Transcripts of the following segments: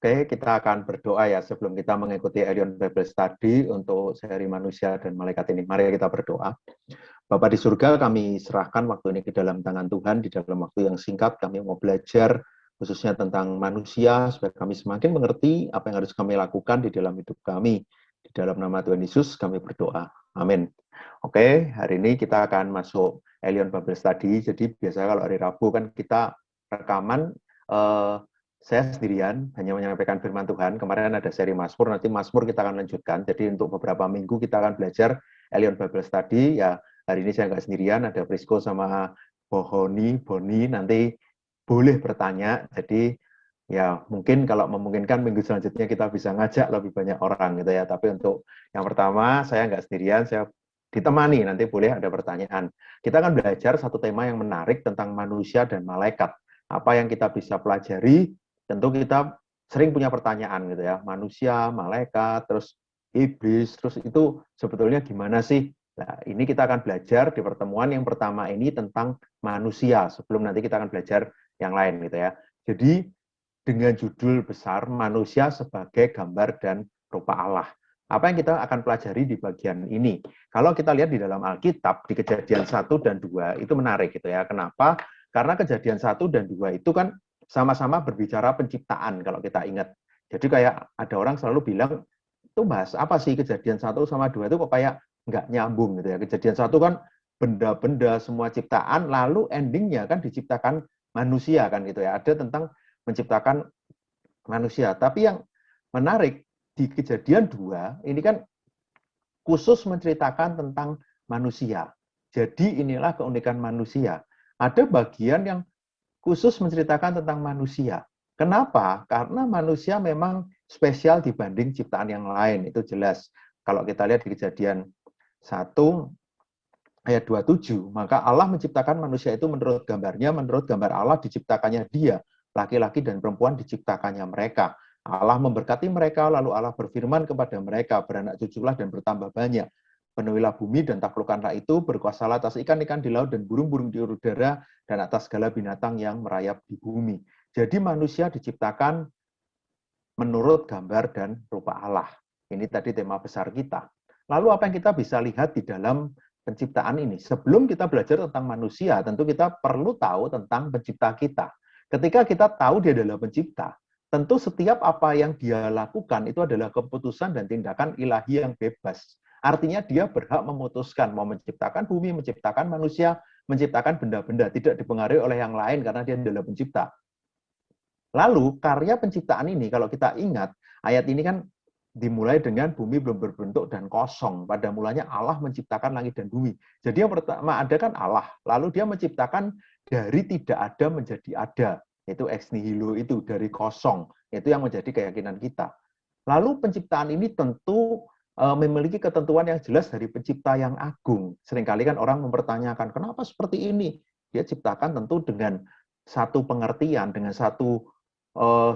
Oke, kita akan berdoa ya sebelum kita mengikuti Elion Bible Study untuk seri manusia dan malaikat ini. Mari kita berdoa. Bapa di surga, kami serahkan waktu ini ke dalam tangan Tuhan. Di dalam waktu yang singkat, kami mau belajar khususnya tentang manusia, supaya kami semakin mengerti apa yang harus kami lakukan di dalam hidup kami. Di dalam nama Tuhan Yesus, kami berdoa. Amin. Oke, hari ini kita akan masuk Elion Bible Study. Jadi biasanya kalau hari Rabu kan kita rekaman, saya sendirian hanya menyampaikan firman Tuhan. Kemarin ada seri Mazmur, nanti Mazmur kita akan lanjutkan. Jadi untuk beberapa minggu kita akan belajar Elion Bible Study. Ya, hari ini saya nggak sendirian, ada Prisco sama Boni, nanti boleh bertanya. Jadi ya mungkin kalau memungkinkan minggu selanjutnya kita bisa ngajak lebih banyak orang gitu ya. Tapi untuk yang pertama saya nggak sendirian, saya ditemani, nanti boleh ada pertanyaan. Kita akan belajar satu tema yang menarik tentang manusia dan malaikat. Apa yang kita bisa pelajari. Tentu kita sering punya pertanyaan gitu ya, manusia, malaikat, terus iblis, terus itu sebetulnya gimana sih? Nah, ini kita akan belajar di pertemuan yang pertama ini tentang manusia, sebelum nanti kita akan belajar yang lain gitu ya. Jadi dengan judul besar manusia sebagai gambar dan rupa Allah. Apa yang kita akan pelajari di bagian ini? Kalau kita lihat di dalam Alkitab, di Kejadian 1 dan 2, itu menarik gitu ya. Kenapa? Karena Kejadian 1 dan 2 itu kan sama-sama berbicara penciptaan kalau kita ingat. Jadi kayak ada orang selalu bilang, itu bahas apa sih Kejadian 1 sama 2 itu kok kayak nggak nyambung gitu ya. Kejadian 1 kan benda-benda semua ciptaan, lalu endingnya kan diciptakan manusia kan gitu ya. Ada tentang menciptakan manusia. Tapi yang menarik di Kejadian 2 ini kan khusus menceritakan tentang manusia. Jadi inilah keunikan manusia. Ada bagian yang khusus menceritakan tentang manusia. Kenapa? Karena manusia memang spesial dibanding ciptaan yang lain, itu jelas. Kalau kita lihat di Kejadian 1 ayat 27, maka Allah menciptakan manusia itu menurut gambarnya, menurut gambar Allah diciptakannya dia, laki-laki dan perempuan diciptakannya mereka. Allah memberkati mereka, lalu Allah berfirman kepada mereka, beranak cuculah dan bertambah banyak. Penuhilah bumi dan taklukkanlah itu, berkuasalah atas ikan-ikan di laut dan burung-burung di udara, dan atas segala binatang yang merayap di bumi. Jadi manusia diciptakan menurut gambar dan rupa Allah. Ini tadi tema besar kita. Lalu apa yang kita bisa lihat di dalam penciptaan ini? Sebelum kita belajar tentang manusia, tentu kita perlu tahu tentang pencipta kita. Ketika kita tahu dia adalah pencipta, tentu setiap apa yang dia lakukan itu adalah keputusan dan tindakan ilahi yang bebas. Artinya dia berhak memutuskan mau menciptakan bumi, menciptakan manusia, menciptakan benda-benda, tidak dipengaruhi oleh yang lain karena dia adalah pencipta. Lalu karya penciptaan ini, kalau kita ingat, ayat ini kan dimulai dengan bumi belum berbentuk dan kosong. Pada mulanya Allah menciptakan langit dan bumi. Jadi yang pertama ada kan Allah, lalu dia menciptakan dari tidak ada menjadi ada. Itu ex nihilo, itu dari kosong. Itu yang menjadi keyakinan kita. Lalu penciptaan ini tentu memiliki ketentuan yang jelas dari pencipta yang agung. Seringkali kan orang mempertanyakan, kenapa seperti ini? Dia ciptakan tentu dengan satu pengertian, dengan satu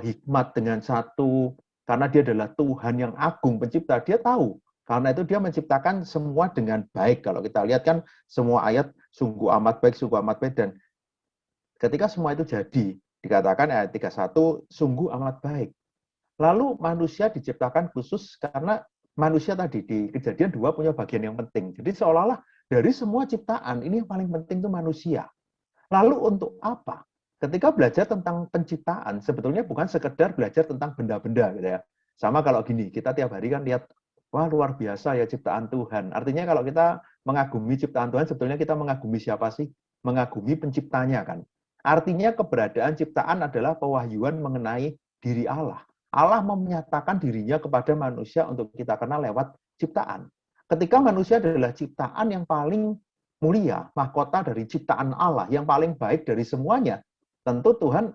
hikmat, dengan satu, karena dia adalah Tuhan yang agung, pencipta, dia tahu. Karena itu dia menciptakan semua dengan baik. Kalau kita lihat kan semua ayat sungguh amat baik, dan ketika semua itu jadi, dikatakan ayat 31, sungguh amat baik. Lalu manusia diciptakan khusus karena manusia tadi di Kejadian 2 punya bagian yang penting. Jadi seolah-olah dari semua ciptaan, ini yang paling penting itu manusia. Lalu untuk apa? Ketika belajar tentang penciptaan, sebetulnya bukan sekedar belajar tentang benda-benda gitu ya. Sama kalau gini, kita tiap hari kan lihat, wah luar biasa ya ciptaan Tuhan. Artinya kalau kita mengagumi ciptaan Tuhan, sebetulnya kita mengagumi siapa sih? Mengagumi penciptanya kan. Artinya keberadaan ciptaan adalah pewahyuan mengenai diri Allah. Allah menyatakan dirinya kepada manusia untuk kita kenal lewat ciptaan. Ketika manusia adalah ciptaan yang paling mulia, mahkota dari ciptaan Allah, yang paling baik dari semuanya, tentu Tuhan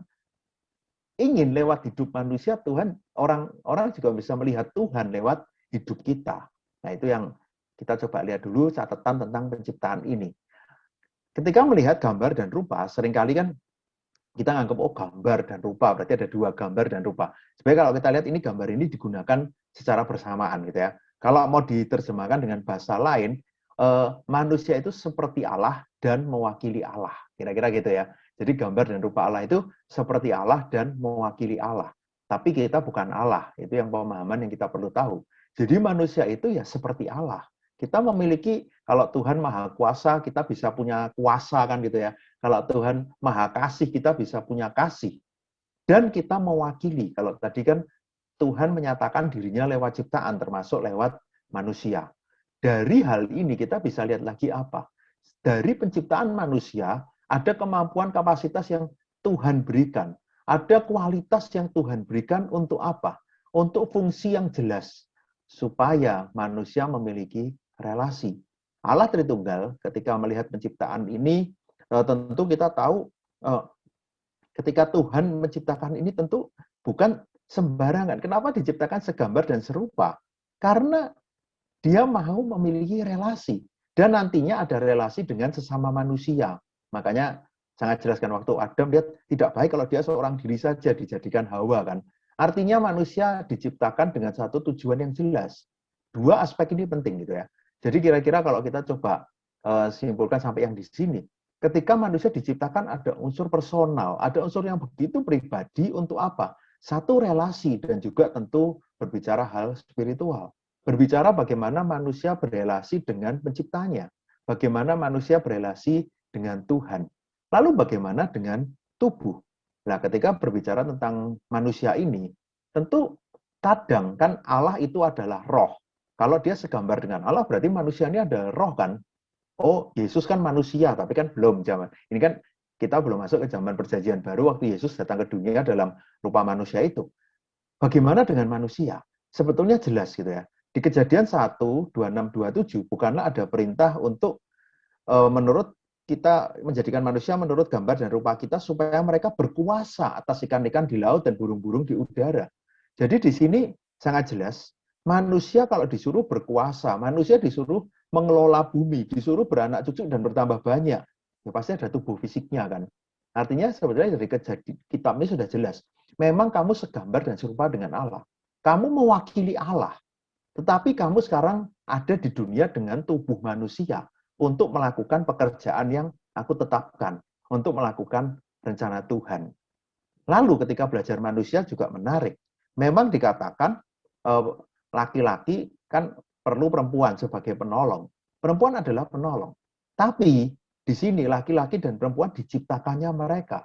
ingin lewat hidup manusia, Tuhan, orang juga bisa melihat Tuhan lewat hidup kita. Nah, itu yang kita coba lihat dulu catatan tentang penciptaan ini. Ketika melihat gambar dan rupa, seringkali kan kita nganggap, oh gambar dan rupa, berarti ada dua gambar dan rupa. Sebenarnya kalau kita lihat ini gambar ini digunakan secara bersamaan gitu ya. Kalau mau diterjemahkan dengan bahasa lain, manusia itu seperti Allah dan mewakili Allah. Kira-kira gitu ya. Jadi gambar dan rupa Allah itu seperti Allah dan mewakili Allah. Tapi kita bukan Allah. Itu yang pemahaman yang kita perlu tahu. Jadi manusia itu ya seperti Allah. Kita memiliki, kalau Tuhan Maha Kuasa, kita bisa punya kuasa kan gitu ya. Kalau Tuhan Maha Kasih, kita bisa punya kasih. Dan kita mewakili. Kalau tadi kan Tuhan menyatakan dirinya lewat ciptaan, termasuk lewat manusia. Dari hal ini kita bisa lihat lagi apa? Dari penciptaan manusia, ada kemampuan kapasitas yang Tuhan berikan. Ada kualitas yang Tuhan berikan untuk apa? Untuk fungsi yang jelas. Supaya manusia memiliki relasi. Allah Tritunggal ketika melihat penciptaan ini, tentu kita tahu ketika Tuhan menciptakan ini tentu bukan sembarangan. Kenapa diciptakan segambar dan serupa? Karena dia mau memiliki relasi. Dan nantinya ada relasi dengan sesama manusia. Makanya sangat jelaskan waktu Adam, dia tidak baik kalau dia seorang diri saja dijadikan Hawa kan. Artinya manusia diciptakan dengan satu tujuan yang jelas. Dua aspek ini penting gitu ya. Jadi kira-kira kalau kita coba simpulkan sampai yang di sini, ketika manusia diciptakan ada unsur personal, ada unsur yang begitu pribadi untuk apa? Satu relasi dan juga tentu berbicara hal spiritual. Berbicara bagaimana manusia berelasi dengan penciptanya, bagaimana manusia berelasi dengan Tuhan. Lalu bagaimana dengan tubuh? Nah, ketika berbicara tentang manusia ini, tentu kadang kan Allah itu adalah roh. Kalau dia segambar dengan Allah, berarti manusia ini adalah roh kan? Oh, Yesus kan manusia, tapi kan belum zaman. Ini kan kita belum masuk ke zaman perjanjian baru waktu Yesus datang ke dunia dalam rupa manusia itu. Bagaimana dengan manusia? Sebetulnya jelas gitu ya. Di Kejadian 1, 26, 27, bukanlah ada perintah untuk menurut kita menjadikan manusia menurut gambar dan rupa kita supaya mereka berkuasa atas ikan-ikan di laut dan burung-burung di udara. Jadi di sini sangat jelas, manusia kalau disuruh berkuasa, manusia disuruh mengelola bumi, disuruh beranak cucu dan bertambah banyak, ya pasti ada tubuh fisiknya kan. Artinya sebenarnya dari kitab ini sudah jelas, memang kamu segambar dan serupa dengan Allah. Kamu mewakili Allah. Tetapi kamu sekarang ada di dunia dengan tubuh manusia untuk melakukan pekerjaan yang aku tetapkan, untuk melakukan rencana Tuhan. Lalu ketika belajar manusia juga menarik. Memang dikatakan laki-laki kan perlu perempuan sebagai penolong. Perempuan adalah penolong. Tapi di sini laki-laki dan perempuan diciptakannya mereka.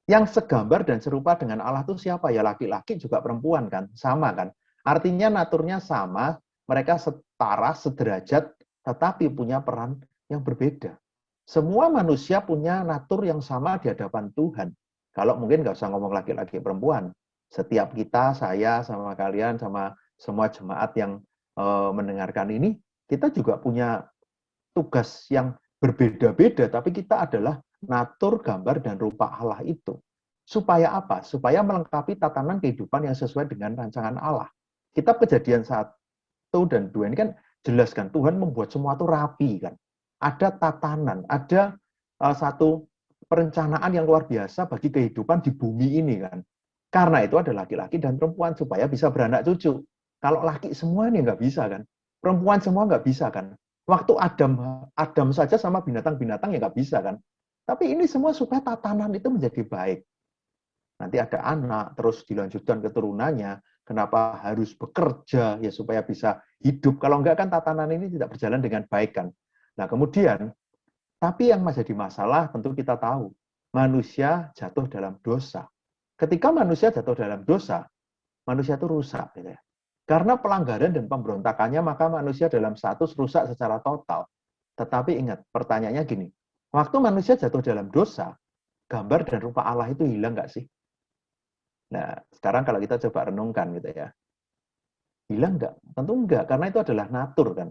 Yang segambar dan serupa dengan Allah itu siapa? Ya laki-laki juga perempuan kan, sama kan. Artinya naturnya sama, mereka setara, sederajat, tetapi punya peran yang berbeda. Semua manusia punya natur yang sama di hadapan Tuhan. Kalau mungkin nggak usah ngomong laki-laki perempuan. Setiap kita, saya, sama kalian, sama semua jemaat yang mendengarkan ini, kita juga punya tugas yang berbeda-beda, tapi kita adalah natur, gambar, dan rupa Allah itu. Supaya apa? Supaya melengkapi tatanan kehidupan yang sesuai dengan rancangan Allah. Kitab Kejadian 1 dan 2 ini kan jelas kan, Tuhan membuat semua itu rapi kan. Ada tatanan, ada satu perencanaan yang luar biasa bagi kehidupan di bumi ini kan. Karena itu ada laki-laki dan perempuan supaya bisa beranak cucu. Kalau laki semua ini nggak bisa kan. Perempuan semua nggak bisa kan. Waktu Adam saja sama binatang-binatang ya nggak bisa kan. Tapi ini semua supaya tatanan itu menjadi baik. Nanti ada anak, terus dilanjutkan keturunannya, kenapa harus bekerja ya supaya bisa hidup. Kalau enggak kan tatanan ini tidak berjalan dengan baik kan. Nah kemudian, tapi yang menjadi masalah tentu kita tahu, manusia jatuh dalam dosa. Ketika manusia jatuh dalam dosa, manusia itu rusak. Gitu ya. Karena pelanggaran dan pemberontakannya, maka manusia dalam status rusak secara total. Tetapi ingat, pertanyaannya gini, waktu manusia jatuh dalam dosa, gambar dan rupa Allah itu hilang nggak sih? Nah, sekarang kalau kita coba renungkan gitu ya, hilang nggak? Tentu enggak, karena itu adalah natur kan.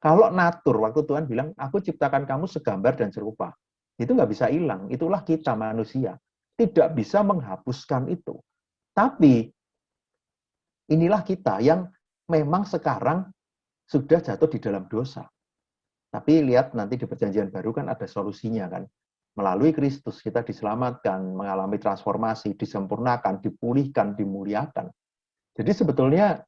Kalau natur, waktu Tuhan bilang, aku ciptakan kamu segambar dan serupa, itu nggak bisa hilang. Itulah kita manusia. Tidak bisa menghapuskan itu. Tapi, inilah kita yang memang sekarang sudah jatuh di dalam dosa. Tapi lihat nanti di perjanjian baru kan ada solusinya kan. Melalui Kristus kita diselamatkan, mengalami transformasi, disempurnakan, dipulihkan, dimuliakan. Jadi sebetulnya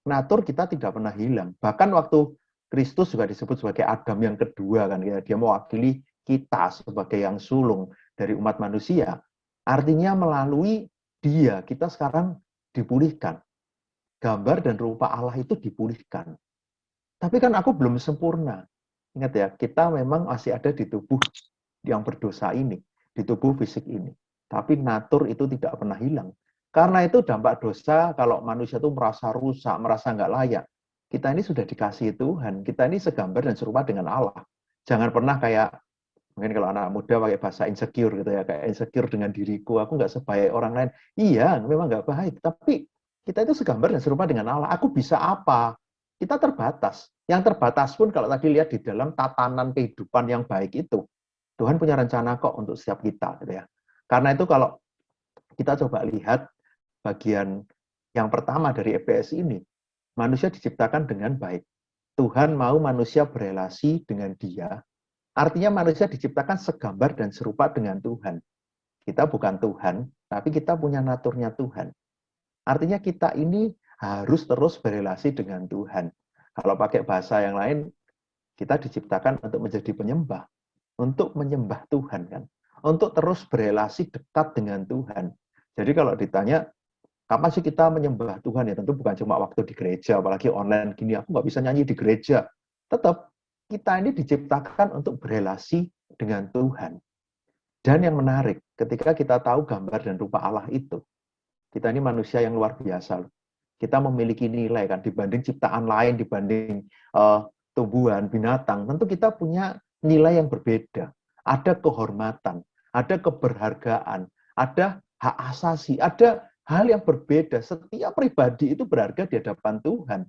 natur kita tidak pernah hilang. Bahkan waktu Kristus juga disebut sebagai Adam yang kedua kan, ya dia mewakili kita sebagai yang sulung dari umat manusia. Artinya melalui kita sekarang dipulihkan. Gambar dan rupa Allah itu dipulihkan. Tapi kan aku belum sempurna. Ingat ya, kita memang masih ada di tubuh yang berdosa ini, di tubuh fisik ini. Tapi natur itu tidak pernah hilang. Karena itu dampak dosa, kalau manusia itu merasa rusak, merasa nggak layak. Kita ini sudah dikasihi Tuhan, kita ini segambar dan serupa dengan Allah. Jangan pernah kayak, mungkin kalau anak muda pakai bahasa insecure gitu ya, kayak insecure dengan diriku, aku nggak sebaik orang lain. Iya, memang nggak baik, tapi kita itu segambar dan serupa dengan Allah. Aku bisa apa? Kita terbatas. Yang terbatas pun kalau tadi lihat di dalam tatanan kehidupan yang baik itu, Tuhan punya rencana kok untuk setiap kita, gitu ya. Karena itu kalau kita coba lihat bagian yang pertama dari EPS ini, manusia diciptakan dengan baik. Tuhan mau manusia berelasi dengan Dia. Artinya manusia diciptakan segambar dan serupa dengan Tuhan. Kita bukan Tuhan, tapi kita punya naturnya Tuhan. Artinya kita ini harus terus berelasi dengan Tuhan. Kalau pakai bahasa yang lain, kita diciptakan untuk menjadi penyembah, untuk menyembah Tuhan kan, untuk terus berelasi dekat dengan Tuhan. Jadi kalau ditanya, kapan sih kita menyembah Tuhan? Ya tentu bukan cuma waktu di gereja, apalagi online gini, aku nggak bisa nyanyi di gereja. Tetap, kita ini diciptakan untuk berelasi dengan Tuhan. Dan yang menarik, ketika kita tahu gambar dan rupa Allah itu, kita ini manusia yang luar biasa. Kita memiliki nilai kan, dibanding ciptaan lain, dibanding tumbuhan, binatang, tentu kita punya nilai yang berbeda. Ada kehormatan, ada keberhargaan, ada hak asasi, ada hal yang berbeda. Setiap pribadi itu berharga di hadapan Tuhan.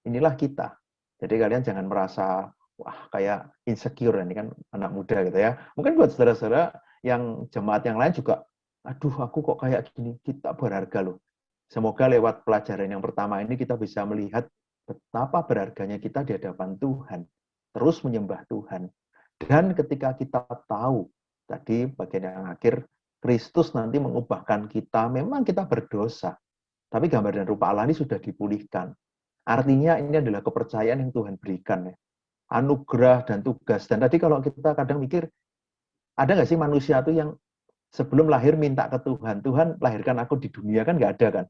Inilah kita. Jadi kalian jangan merasa, wah kayak insecure, ini kan anak muda gitu ya. Mungkin buat saudara-saudara yang jemaat yang lain juga, aduh aku kok kayak gini, kita berharga loh. Semoga lewat pelajaran yang pertama ini kita bisa melihat betapa berharganya kita di hadapan Tuhan. Terus menyembah Tuhan. Dan ketika kita tahu, tadi bagian yang akhir, Kristus nanti mengubahkan kita, memang kita berdosa. Tapi gambar dan rupa Allah ini sudah dipulihkan. Artinya ini adalah kepercayaan yang Tuhan berikan. Ya. Anugerah dan tugas. Dan tadi kalau kita kadang mikir, ada nggak sih manusia itu yang sebelum lahir minta ke Tuhan, Tuhan lahirkan aku di dunia, kan nggak ada kan?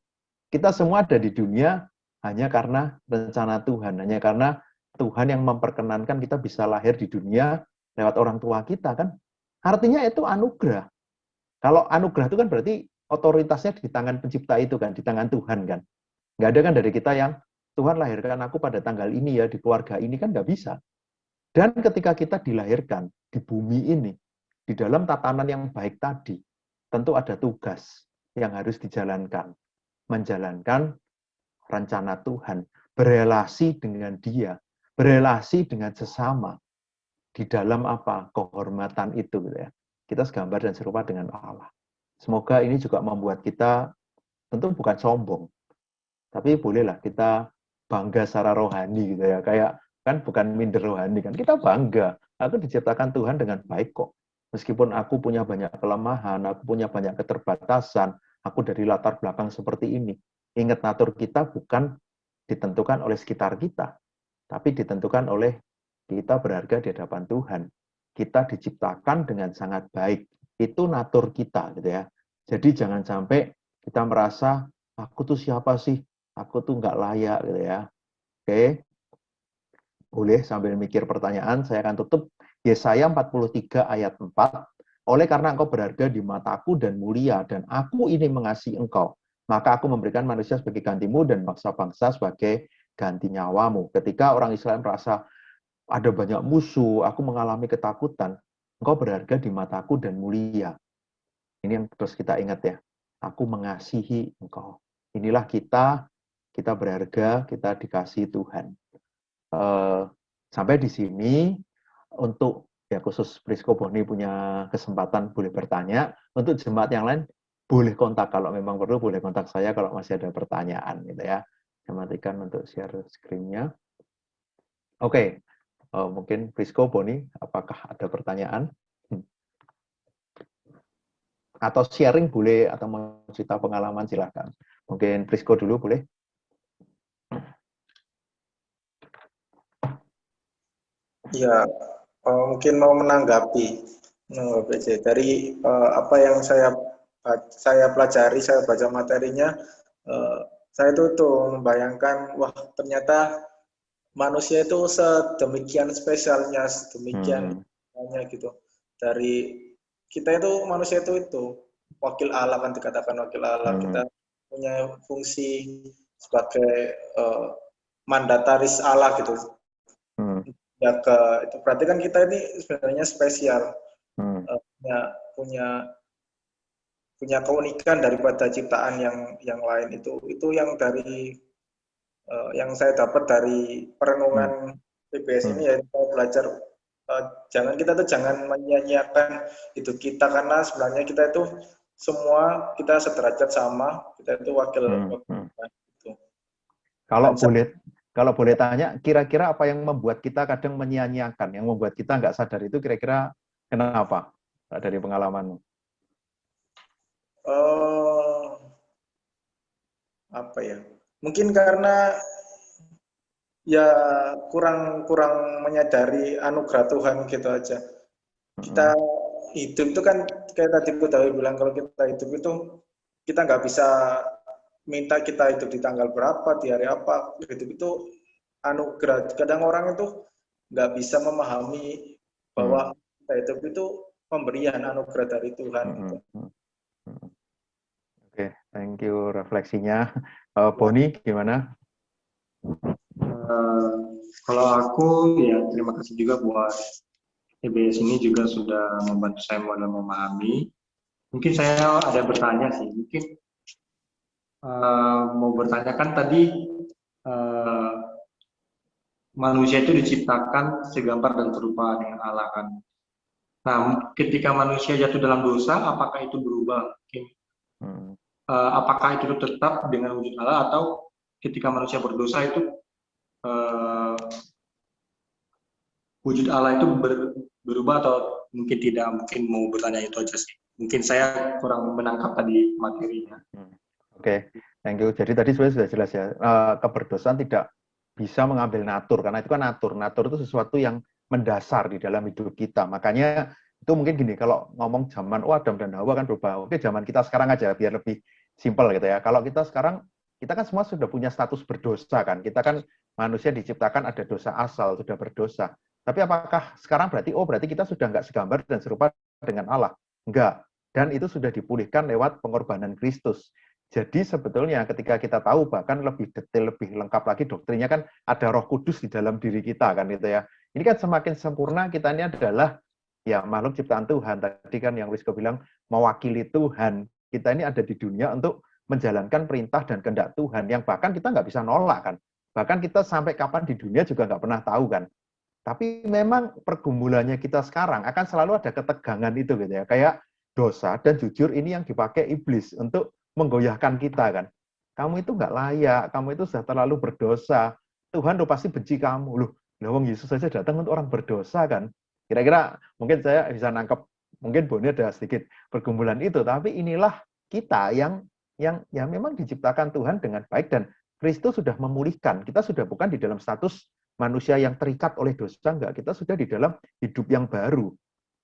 Kita semua ada di dunia hanya karena rencana Tuhan, hanya karena Tuhan yang memperkenankan kita bisa lahir di dunia lewat orang tua kita kan. Artinya itu anugerah. Kalau anugerah itu kan berarti otoritasnya di tangan pencipta itu kan, di tangan Tuhan kan. Nggak ada kan dari kita yang Tuhan lahirkan aku pada tanggal ini ya, di keluarga ini, kan nggak bisa. Dan ketika kita dilahirkan di bumi ini, di dalam tatanan yang baik tadi, tentu ada tugas yang harus dijalankan. Menjalankan rencana Tuhan, berelasi dengan Dia, berelasi dengan sesama, di dalam apa? Kehormatan itu. Gitu ya. Kita segambar dan serupa dengan Allah. Semoga ini juga membuat kita, tentu bukan sombong, tapi bolehlah kita bangga secara rohani gitu ya. Kayak kan bukan minder rohani kan. Kita bangga. Aku diciptakan Tuhan dengan baik kok. Meskipun aku punya banyak kelemahan, aku punya banyak keterbatasan, aku dari latar belakang seperti ini. Ingat, natur kita bukan ditentukan oleh sekitar kita, tapi ditentukan oleh kita berharga di hadapan Tuhan. Kita diciptakan dengan sangat baik. Itu natur kita gitu ya. Jadi jangan sampai kita merasa, aku tuh siapa sih? Aku tuh nggak layak gitu ya. Oke. Boleh sambil mikir pertanyaan, saya akan tutup. Yesaya 43 ayat 4. Oleh karena engkau berharga di mataku dan mulia, dan aku ini mengasihi engkau, maka aku memberikan manusia sebagai gantimu dan bangsa-bangsa sebagai ganti nyawamu. Ketika orang Israel merasa ada banyak musuh, aku mengalami ketakutan, engkau berharga di mataku dan mulia. Ini yang terus kita ingat ya. Aku mengasihi engkau. Inilah kita berharga, kita dikasihi Tuhan. Sampai di sini untuk ya khusus Prisko Boni punya kesempatan boleh bertanya. Untuk jemaat yang lain boleh kontak kalau memang perlu, boleh kontak saya kalau masih ada pertanyaan gitu ya. Saya matikan untuk share screen-nya. Oke, mungkin Prisko Boni, apakah ada pertanyaan? Atau sharing boleh, atau mau cerita pengalaman silahkan. Mungkin Prisko dulu boleh. Ya, mungkin mau menanggapi dari apa yang saya saya pelajari, saya baca materinya, saya tuh membayangkan, wah ternyata manusia itu sedemikian spesialnya, sedemikian banyak gitu. Dari kita itu manusia itu wakil Allah, kan dikatakan wakil Allah. Kita punya fungsi sebagai mandataris Allah gitu. Ya itu berarti kan kita ini sebenarnya spesial, punya keunikan daripada ciptaan yang lain. Itu yang dari yang saya dapat dari perenungan PBS ini, ya saya belajar jangan kita tuh jangan menyia-nyiakan hidup kita, karena sebenarnya kita itu semua kita sederajat sama, kita itu wakil itu. Kalau boleh tanya, kira-kira apa yang membuat kita kadang menyia-nyiakan, yang membuat kita nggak sadar itu kira-kira kenapa dari pengalamanmu? Apa ya? Mungkin karena ya kurang menyadari anugerah Tuhan gitu aja. Kita hidup itu kan kayak tadi Bu Dawi bilang, kalau kita hidup itu kita nggak bisa minta kita hidup di tanggal berapa, di hari apa. Hidup itu anugerah. Kadang orang itu nggak bisa memahami bahwa kita hidup itu pemberian anugerah dari Tuhan. Gitu. Oke, thank you refleksinya. Boni, gimana? Kalau aku ya terima kasih juga buat PBS ini juga sudah membantu saya dalam memahami. Mungkin saya ada bertanya sih, mungkin mau bertanya kan tadi manusia itu diciptakan segambar dan serupa dengan Allah kan. Nah, ketika manusia jatuh dalam dosa, apakah itu berubah? Mungkin apakah itu tetap dengan wujud Allah, atau ketika manusia berdosa itu wujud Allah itu berubah atau mungkin tidak? Mungkin mau bertanya itu aja sih. Mungkin saya kurang menangkap tadi materinya. Oke, thank you. Jadi tadi sebenarnya sudah jelas ya, keberdosaan tidak bisa mengambil natur, karena itu kan natur itu sesuatu yang mendasar di dalam hidup kita. Makanya itu mungkin gini, kalau ngomong zaman Adam dan Hawa kan berubah. Oke, zaman kita sekarang aja biar lebih simpel gitu ya. Kalau kita sekarang, kita kan semua sudah punya status berdosa kan. Kita kan manusia diciptakan ada dosa asal, sudah berdosa. Tapi apakah sekarang berarti kita sudah nggak segambar dan serupa dengan Allah? Enggak. Dan itu sudah dipulihkan lewat pengorbanan Kristus. Jadi sebetulnya ketika kita tahu, bahkan lebih detail, lebih lengkap lagi doktrinnya kan ada Roh Kudus di dalam diri kita kan gitu ya. Ini kan semakin sempurna kita ini adalah ya makhluk ciptaan Tuhan. Tadi kan yang Rizko bilang mewakili Tuhan. Kita ini ada di dunia untuk menjalankan perintah dan kehendak Tuhan yang bahkan kita nggak bisa nolak kan. Bahkan kita sampai kapan di dunia juga nggak pernah tahu kan. Tapi memang pergumulannya kita sekarang akan selalu ada ketegangan itu gitu ya. Kayak dosa dan jujur ini yang dipakai iblis untuk menggoyahkan kita kan. Kamu itu nggak layak, kamu itu sudah terlalu berdosa. Tuhan udah pasti benci kamu. Loh, wong Yesus saja datang untuk orang berdosa kan. Kira-kira mungkin saya bisa nangkep, mungkin Boni ada sedikit pergumulan itu, tapi inilah kita yang ya memang diciptakan Tuhan dengan baik dan Kristus sudah memulihkan. Kita sudah bukan di dalam status manusia yang terikat oleh dosa, enggak. Kita sudah di dalam hidup yang baru.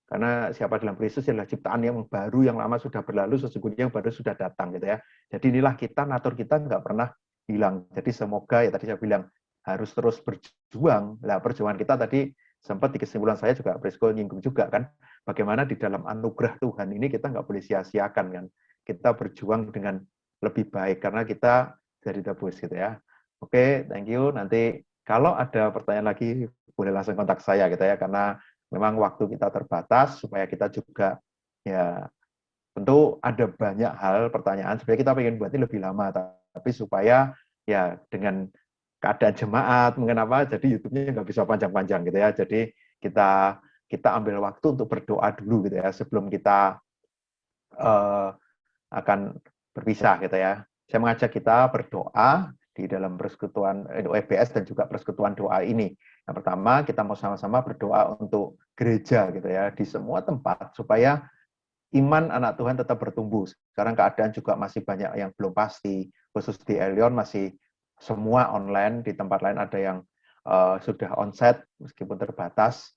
Karena siapa dalam Kristus adalah ciptaan yang baru, yang lama sudah berlalu, sesungguhnya yang baru sudah datang gitu ya. Jadi inilah kita, natur kita nggak pernah hilang. Jadi semoga ya tadi saya bilang harus terus berjuang. Nah, perjuangan kita tadi sempat di kesimpulan saya juga Prisco nyinggung juga kan, bagaimana di dalam anugerah Tuhan ini kita nggak boleh sia-siakan kan. Kita berjuang dengan lebih baik karena kita dari tebus gitu ya. Oke, thank you. Nanti kalau ada pertanyaan lagi boleh langsung kontak saya gitu ya, karena memang waktu kita terbatas, supaya kita juga ya tentu ada banyak hal pertanyaan supaya kita pengen buat ini lebih lama, tapi supaya ya dengan keadaan jemaat mungkin apa, jadi YouTube-nya nggak bisa panjang-panjang gitu ya. Jadi kita ambil waktu untuk berdoa dulu gitu ya sebelum kita akan berpisah gitu ya. Saya mengajak kita berdoa di dalam persekutuan EBS dan juga persekutuan doa ini. Yang pertama, kita mau sama-sama berdoa untuk gereja gitu ya, di semua tempat supaya iman anak Tuhan tetap bertumbuh. Sekarang keadaan juga masih banyak yang belum pasti, khusus di Elion masih semua online, di tempat lain ada yang sudah onsite meskipun terbatas,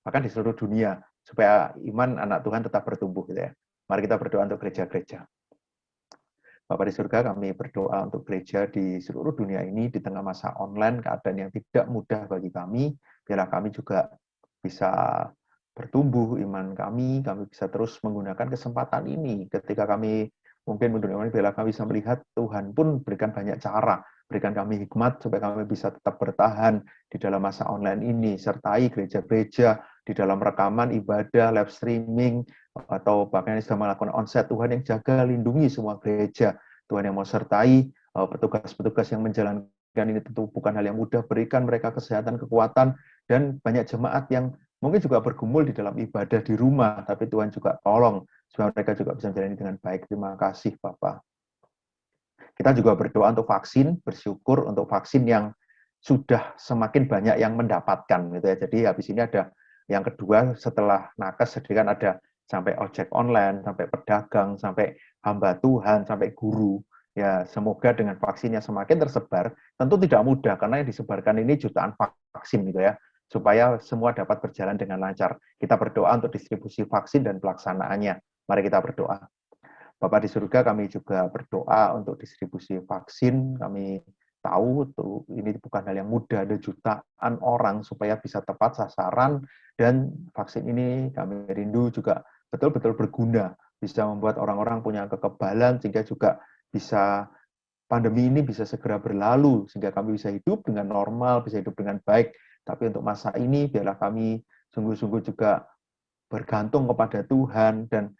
bahkan di seluruh dunia, supaya iman anak Tuhan tetap bertumbuh gitu ya. Mari kita berdoa untuk gereja-gereja. Bapa di surga, kami berdoa untuk gereja di seluruh dunia ini, di tengah masa online, keadaan yang tidak mudah bagi kami, biarlah kami juga bisa bertumbuh iman kami bisa terus menggunakan kesempatan ini. Ketika kami mungkin mendunia ini, biarlah kami bisa melihat Tuhan pun berikan banyak cara, berikan kami hikmat supaya kami bisa tetap bertahan di dalam masa online ini, sertai gereja-gereja di dalam rekaman ibadah, live streaming, atau bahkan yang sedang melakukan onsite. Tuhan yang jaga, lindungi semua gereja. Tuhan yang mau sertai petugas-petugas yang menjalankan ini tentu bukan hal yang mudah. Berikan mereka kesehatan, kekuatan, dan banyak jemaat yang mungkin juga bergumul di dalam ibadah di rumah, tapi Tuhan juga tolong supaya mereka juga bisa menjalani dengan baik. Terima kasih, Bapak. Kita juga berdoa untuk vaksin, bersyukur untuk vaksin yang sudah semakin banyak yang mendapatkan, gitu ya. Jadi habis ini ada yang kedua setelah nakes, jadi kan ada sampai ojek online, sampai pedagang, sampai hamba Tuhan, sampai guru. Ya, semoga dengan vaksinnya semakin tersebar, tentu tidak mudah karena yang disebarkan ini jutaan vaksin, gitu ya, supaya semua dapat berjalan dengan lancar. Kita berdoa untuk distribusi vaksin dan pelaksanaannya. Mari kita berdoa. Bapa di surga, kami juga berdoa untuk distribusi vaksin. Kami tahu tuh ini bukan hal yang mudah, ada jutaan orang supaya bisa tepat sasaran, dan vaksin ini kami rindu juga betul-betul berguna, bisa membuat orang-orang punya kekebalan, sehingga juga bisa pandemi ini bisa segera berlalu, sehingga kami bisa hidup dengan normal, bisa hidup dengan baik. Tapi untuk masa ini, biarlah kami sungguh-sungguh juga bergantung kepada Tuhan, dan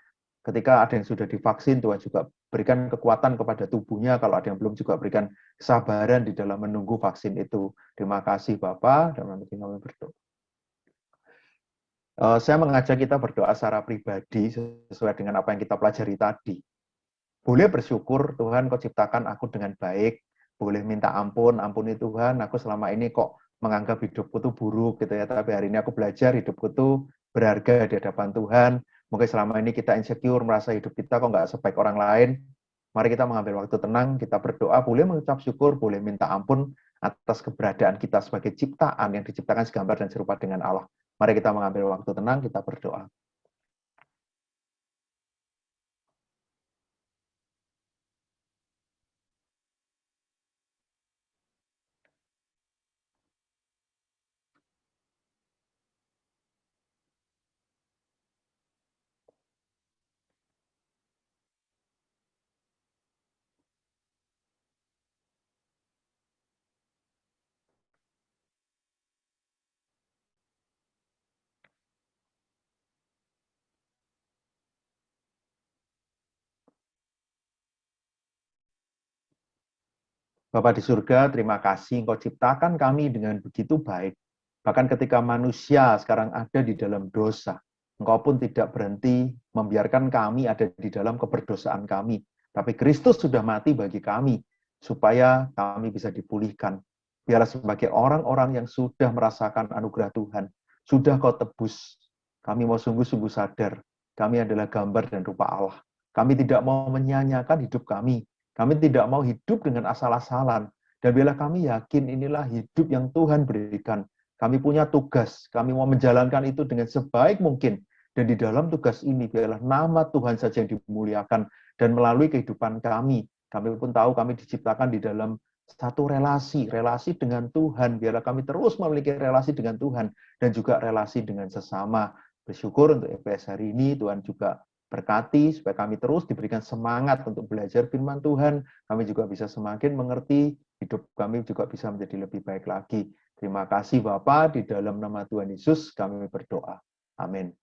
ketika ada yang sudah divaksin, Tuhan juga berikan kekuatan kepada tubuhnya. Kalau ada yang belum, juga berikan kesabaran di dalam menunggu vaksin itu. Terima kasih Bapak, dan kami berdoa. Saya mengajak kita berdoa secara pribadi sesuai dengan apa yang kita pelajari tadi. Boleh bersyukur, Tuhan Kau ciptakan aku dengan baik. Boleh minta ampun, ampuni Tuhan, aku selama ini kok menganggap hidupku tuh buruk gitu ya. Tapi hari ini aku belajar hidupku tuh berharga di hadapan Tuhan. Mungkin selama ini kita insecure, merasa hidup kita kok nggak sebaik orang lain. Mari kita mengambil waktu tenang, kita berdoa, boleh mengucap syukur, boleh minta ampun atas keberadaan kita sebagai ciptaan yang diciptakan segambar dan serupa dengan Allah. Mari kita mengambil waktu tenang, kita berdoa. Bapa di surga, terima kasih Engkau ciptakan kami dengan begitu baik. Bahkan ketika manusia sekarang ada di dalam dosa, Engkau pun tidak berhenti membiarkan kami ada di dalam keberdosaan kami. Tapi Kristus sudah mati bagi kami, supaya kami bisa dipulihkan. Biarlah sebagai orang-orang yang sudah merasakan anugerah Tuhan, sudah Kau tebus. Kami mau sungguh-sungguh sadar, kami adalah gambar dan rupa Allah. Kami tidak mau menyanyiakan hidup kami. Kami tidak mau hidup dengan asal-asalan. Dan biarlah kami yakin inilah hidup yang Tuhan berikan. Kami punya tugas, kami mau menjalankan itu dengan sebaik mungkin. Dan di dalam tugas ini, biarlah nama Tuhan saja yang dimuliakan. Dan melalui kehidupan kami pun tahu kami diciptakan di dalam satu relasi dengan Tuhan. Biarlah kami terus memiliki relasi dengan Tuhan, dan juga relasi dengan sesama. Bersyukur untuk EPS hari ini, Tuhan juga berkati supaya kami terus diberikan semangat untuk belajar firman Tuhan. Kami juga bisa semakin mengerti, hidup kami juga bisa menjadi lebih baik lagi. Terima kasih Bapa, di dalam nama Tuhan Yesus kami berdoa. Amin.